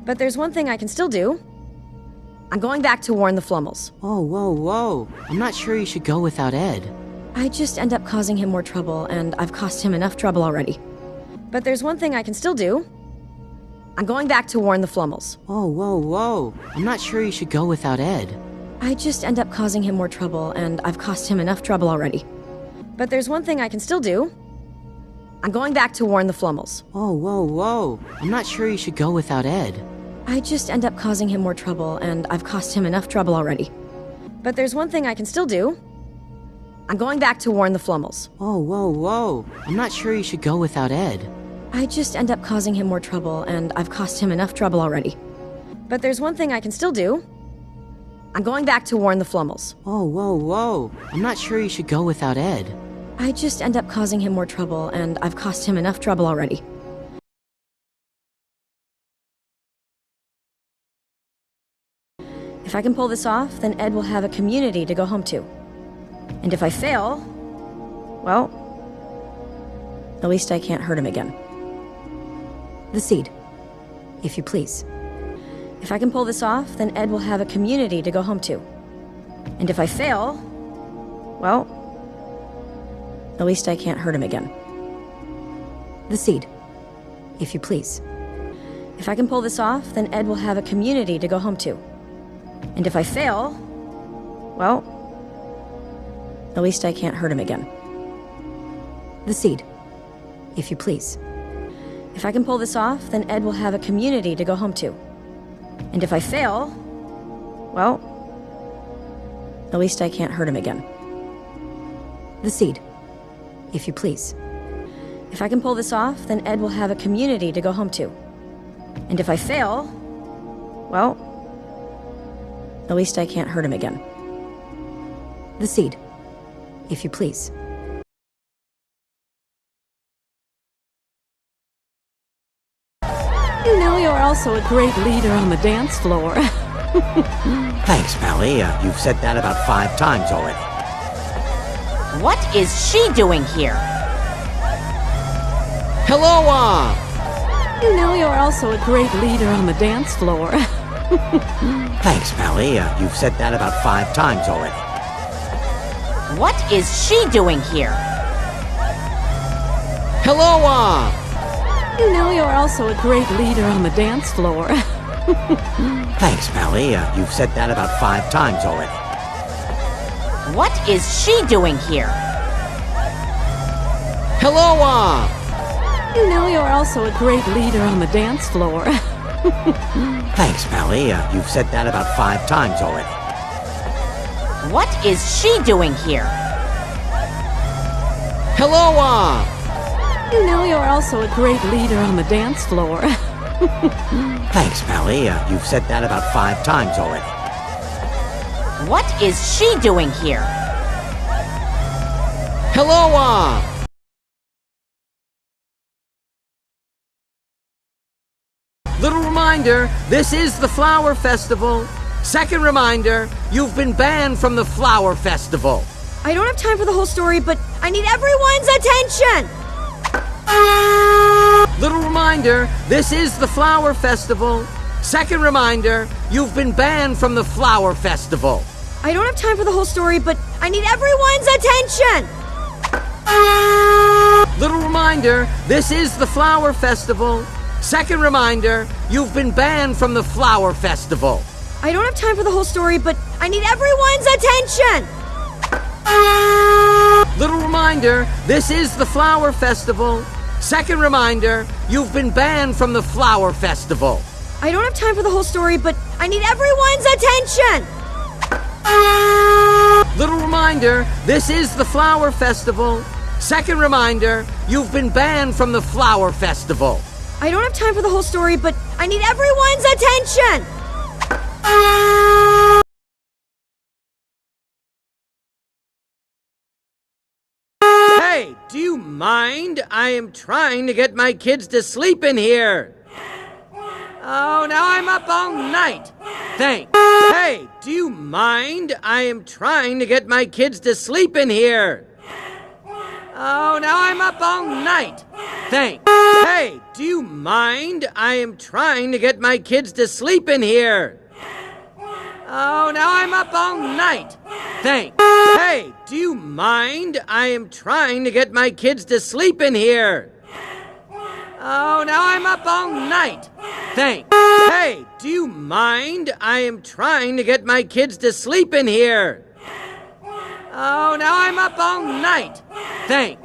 But there's one thing I can still do. I'm going back to warn the Flummels. Oh, whoa. I'm not sure you should go without Ed. I just end up causing him more trouble, and I've caused him enough trouble already. But there's one thing I can still do. I'm going back to warn the Flummels. Oh, whoa. I'm not sure you should go without Ed. I just end up causing him more trouble, and I've caused him enough trouble already. But there's one thing I can still do. I'm going back to warn the Flummels. Oh, whoa. I'm not sure you should go without Ed. I just end up causing him more trouble, and I've caused him enough trouble already. But there's one thing I can still do. I'm going back to warn the Flummels. Oh, whoa. I'm not sure you should go without Ed. I just end up causing him more trouble, and I've caused him enough trouble already. But there's one thing I can still do. I'm going back to warn the Flummels. Oh, whoa. I'm not sure you should go without Ed. I just end up causing him more trouble, and I've caused him enough trouble already. If I can pull this off, then Ed will have a community to go home to. And if I fail, well, at least I can't hurt him again. The seed, if you please. If I can pull this off, then Ed will have a community to go home to. And if I fail, well, at least I can't hurt him again. The seed, if you please. If I can pull this off, then Ed will have a community to go home to. And if I fail, well, at least I can't hurt him again. The seed, if you please. If I can pull this off, then Ed will have a community to go home to. And if I fail, well, at least I can't hurt him again. The seed, if you please. If I can pull this off, then Ed will have a community to go home to. And if I fail, well, at least I can't hurt him again. The seed, if you please. You know you're also a great leader on the dance floor. Thanks, Pally. You've said that about 5 times already. What is she doing here? Hello, You know you're also a great leader on the dance floor. Thanks, Pally. You've said that about 5 times already. What is she doing here? Hello, You know you're also a great leader on the dance floor. Thanks, Pally. You've said that about 5 times already. What is she doing here? Hello, You know you're also a great leader on the dance floor. Thanks, Pally. You've said that about 5 times already. What is she doing here? Hello, You know you're also a great leader on the dance floor. Thanks, Pally. You've said that about 5 times already. What is she doing here? Hello, Little reminder, this is the Flower Festival. Second reminder, you've been banned from the Flower Festival. I don't have time for the whole story, but I need everyone's attention! Little reminder, this is the Flower Festival. Second reminder, you've been banned from the Flower Festival. I don't have time for the whole story, but I need everyone's attention! Little reminder, this is the Flower Festival. Second reminder, you've been banned from the Flower Festival. I don't have time for the whole story, but I need everyone's attention! Little reminder, this is the Flower Festival. Second reminder, you've been banned from the Flower Festival. I don't have time for the whole story, but I need everyone's attention! Little reminder, this is the Flower Festival. Second reminder, you've been banned from the Flower Festival. I don't have time for the whole story, but I need everyone's attention! Hey, do you mind? I am trying to get my kids to sleep in here. Oh, now I'm up all night. Thanks. Hey, do you mind? I am trying to get my kids to sleep in here. Oh, now I'm up all night. Thanks. Hey, do you mind? I am trying to get my kids to sleep in here. Oh, now I'm up all night. Thanks. Hey, do you mind? I am trying to get my kids to sleep in here. Oh, now I'm up all night. Thanks. Hey, do you mind? I am trying to get my kids to sleep in here. Oh, now I'm up all night. Thanks.